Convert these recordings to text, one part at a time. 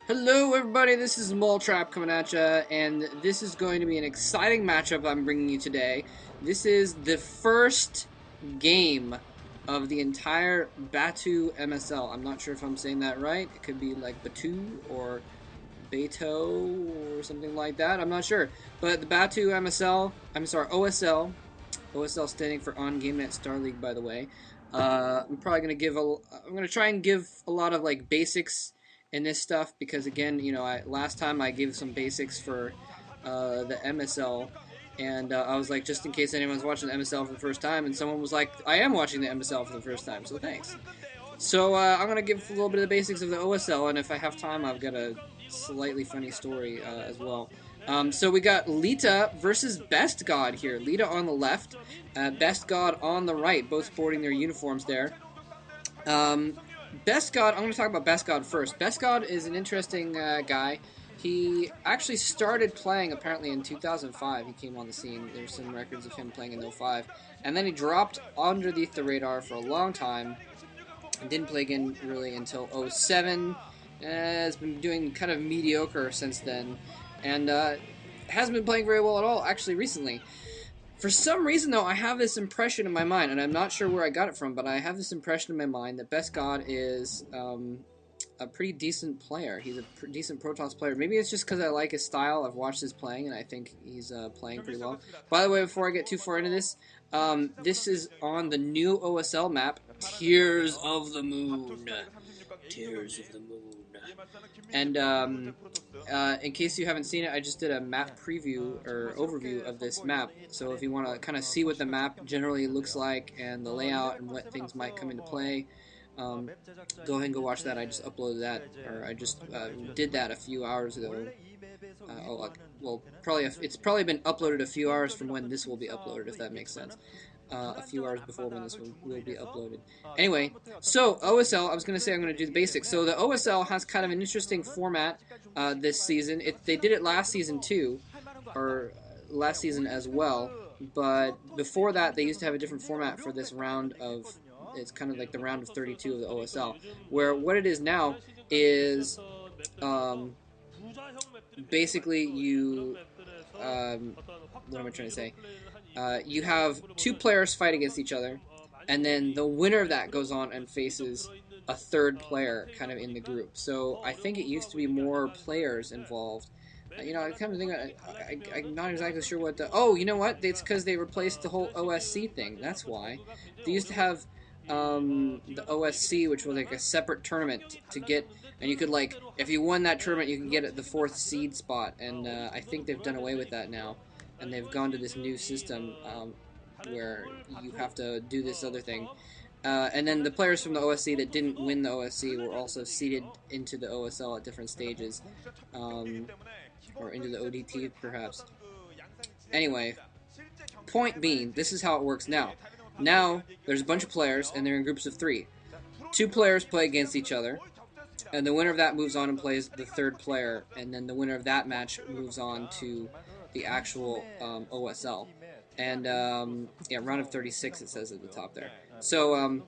Hello everybody, this is Trap coming at ya, and this is going to be an exciting matchup I'm bringing you today. This is the first game of the entire Batu MSL. I'm not sure if I'm saying that right. It could be like Batu or Beto or something like that. I'm not sure. But the Batu MSL, I'm sorry, OSL. OSL standing for On Game Net Star League, by the way. I'm probably I'm gonna try and give a lot of like basics in this stuff because again, last time I gave some basics for the MSL, and I was like, just in case anyone's watching the MSL for the first time, and someone was like, I am watching the MSL for the first time, so thanks. So I'm gonna give a little bit of the basics of the OSL, and if I have time, I've got a slightly funny story as well. So we got Leta versus BestGod here. Leta on the left, BestGod on the right, both sporting their uniforms there. BestGod, I'm going to talk about BestGod first. BestGod is an interesting guy. He actually started playing apparently in 2005. He came on the scene. There's some records of him playing in 05. And then he dropped underneath the radar for a long time and didn't play again really until 07. Has been doing kind of mediocre since then. And hasn't been playing very well at all actually recently. For some reason, though, I have this impression in my mind, and I'm not sure where I got it from, but I have this impression in my mind that BestGod is a pretty decent player. He's a decent Protoss player. Maybe it's just because I like his style. I've watched his playing, and I think he's playing pretty well. By the way, before I get too far into this, this is on the new OSL map, Tears of the Moon. Tears of the Moon. And in case you haven't seen it, I just did a map preview or overview of this map. So if you want to kind of see what the map generally looks like and the layout and what things might come into play, go ahead and go watch that. I just uploaded that, or I just did that a few hours ago. It's probably been uploaded a few hours from when this will be uploaded, if that makes sense. A few hours before when this will be uploaded. Anyway, so OSL, I was going to say I'm going to do the basics. So the OSL has kind of an interesting format this season. They did it last season too, or last season as well. But before that, they used to have a different format for this round of. It's kind of like the round of 32 of the OSL, where what it is now is basically you. What am I trying to say? You have two players fight against each other, and then the winner of that goes on and faces a third player kind of in the group. So I think it used to be more players involved. I kind of think I'm not exactly sure what the. Oh, you know what? It's because they replaced the whole OSC thing. That's why. They used to have the OSC, which was like a separate tournament to get, and you could like, if you won that tournament, you can get the 4th seed spot, and I think they've done away with that now, and they've gone to this new system where you have to do this other thing. And then the players from the OSC that didn't win the OSC were also seeded into the OSL at different stages, or into the ODT perhaps. Anyway, point being, this is how it works now. Now, there's a bunch of players, and they're in groups of 3. 2 players play against each other, and the winner of that moves on and plays the third player, and then the winner of that match moves on to the actual OSL. And, yeah, round of 36 it says at the top there. So,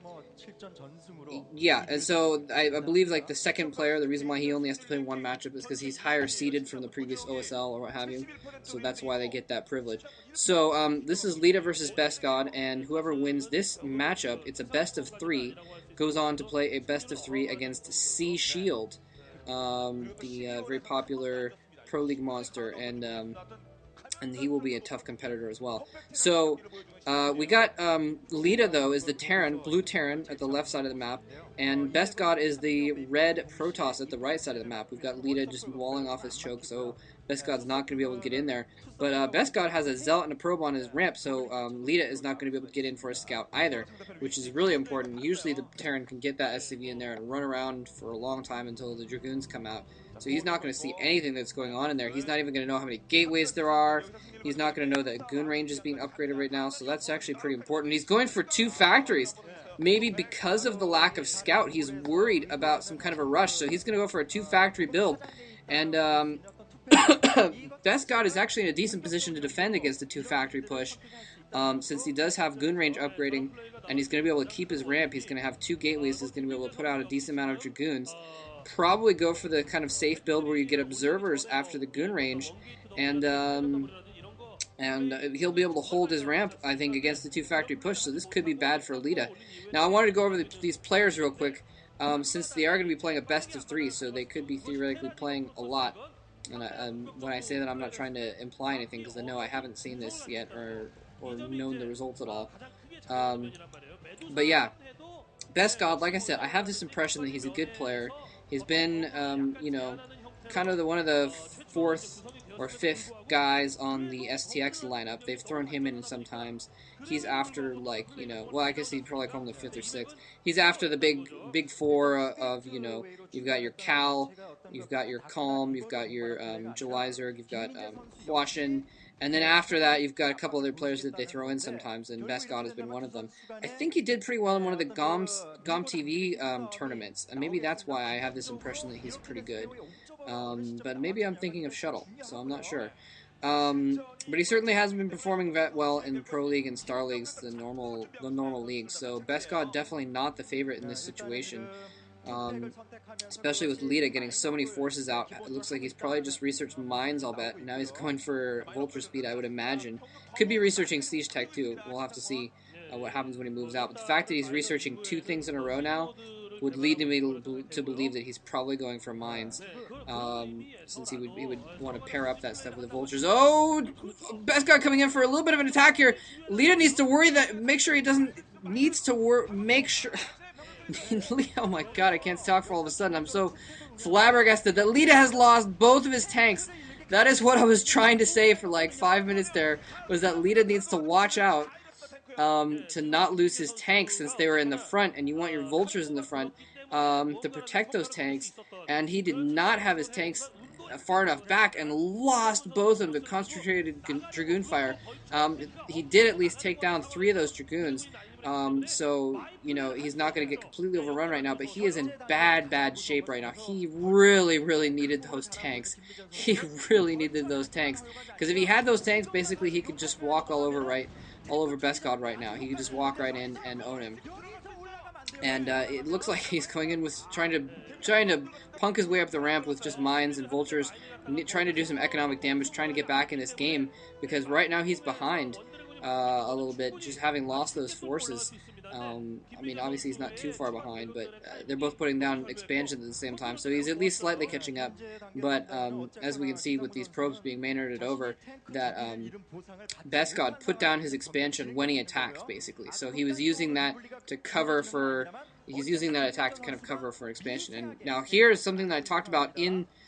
yeah, and so I believe, like, the second player, the reason why he only has to play one matchup is because he's higher seeded from the previous OSL or what have you, so that's why they get that privilege. So, this is Leta versus BestGod, and whoever wins this matchup, it's a best of 3, goes on to play a best of 3 against Sea Shield, the very popular Pro League monster, and he will be a tough competitor as well. So, we got Leta, though, is the Terran, blue Terran at the left side of the map, and BestGod is the red Protoss at the right side of the map. We've got Leta just walling off his choke, so BestGod's not going to be able to get in there. But BestGod has a Zealot and a Probe on his ramp, so Leta is not going to be able to get in for a scout either, which is really important. Usually the Terran can get that SCV in there and run around for a long time until the Dragoons come out. So he's not going to see anything that's going on in there. He's not even going to know how many gateways there are. He's not going to know that Goon Range is being upgraded right now, so that's actually pretty important. He's going for 2 factories. Maybe because of the lack of scout, he's worried about some kind of a rush, so he's going to go for a 2-factory build. And BestGod is actually in a decent position to defend against a 2-factory push, since he does have Goon Range upgrading, and he's going to be able to keep his ramp. He's going to have 2 gateways. He's going to be able to put out a decent amount of Dragoons. probably go for the kind of safe build where you get observers after the goon range, and he'll be able to hold his ramp, I think, against the 2 factory push, so this could be bad for Leta. Now, I wanted to go over these players real quick, since they are going to be playing a best of 3, so they could be theoretically playing a lot. And when I say that, I'm not trying to imply anything, because I know I haven't seen this yet, or known the results at all. But yeah, BestGod, like I said, I have this impression that he's a good player. He's been, kind of one of the 4th or 5th guys on the STX lineup. They've thrown him in sometimes. He's after, like, well, I guess he'd probably call him the 5th or 6th. He's after the big 4 of, you've got your Cal, you've got your Calm, you've got your Jelizerg, you've got Huashin, and then after that, you've got a couple other players that they throw in sometimes, and BestGod has been one of them. I think he did pretty well in one of the GOM TV tournaments, and maybe that's why I have this impression that he's pretty good. But maybe I'm thinking of Shuttle, so I'm not sure. But he certainly hasn't been performing that well in Pro League and Star Leagues, the normal leagues. So BestGod definitely not the favorite in this situation. Especially with Leta getting so many forces out. It looks like he's probably just researched mines, I'll bet. Now he's going for Vulture Speed, I would imagine. Could be researching Siege Tech, too. We'll have to see what happens when he moves out. But the fact that he's researching 2 things in a row now would lead me to believe that he's probably going for mines. Since he would want to pair up that stuff with the Vultures. Oh! BestGod coming in for a little bit of an attack here. Leta needs to worry that... Make sure he doesn't... Needs to make sure... Oh my god, I can't talk for all of a sudden. I'm so flabbergasted that Leta has lost both of his tanks. That is what I was trying to say for like 5 minutes there, was that Leta needs to watch out to not lose his tanks since they were in the front, and you want your vultures in the front to protect those tanks, and he did not have his tanks far enough back and lost both of them to concentrated Dragoon fire. He did at least take down 3 of those Dragoons. So, he's not going to get completely overrun right now, but he is in bad shape right now. He really, really needed those tanks. He really needed those tanks. Because if he had those tanks, basically he could just walk all over BestGod right now. He could just walk right in and own him. And it looks like he's going in with trying to punk his way up the ramp with just mines and vultures, trying to do some economic damage, trying to get back in this game, because right now he's behind a little bit, just having lost those forces. I mean, obviously he's not too far behind, but they're both putting down expansions at the same time, so he's at least slightly catching up. But as we can see with these probes being Maynarded over, that BestGod put down his expansion when he attacked, basically. So he was using that to cover for... He's using that attack to kind of cover for expansion. And now here's something that I talked about in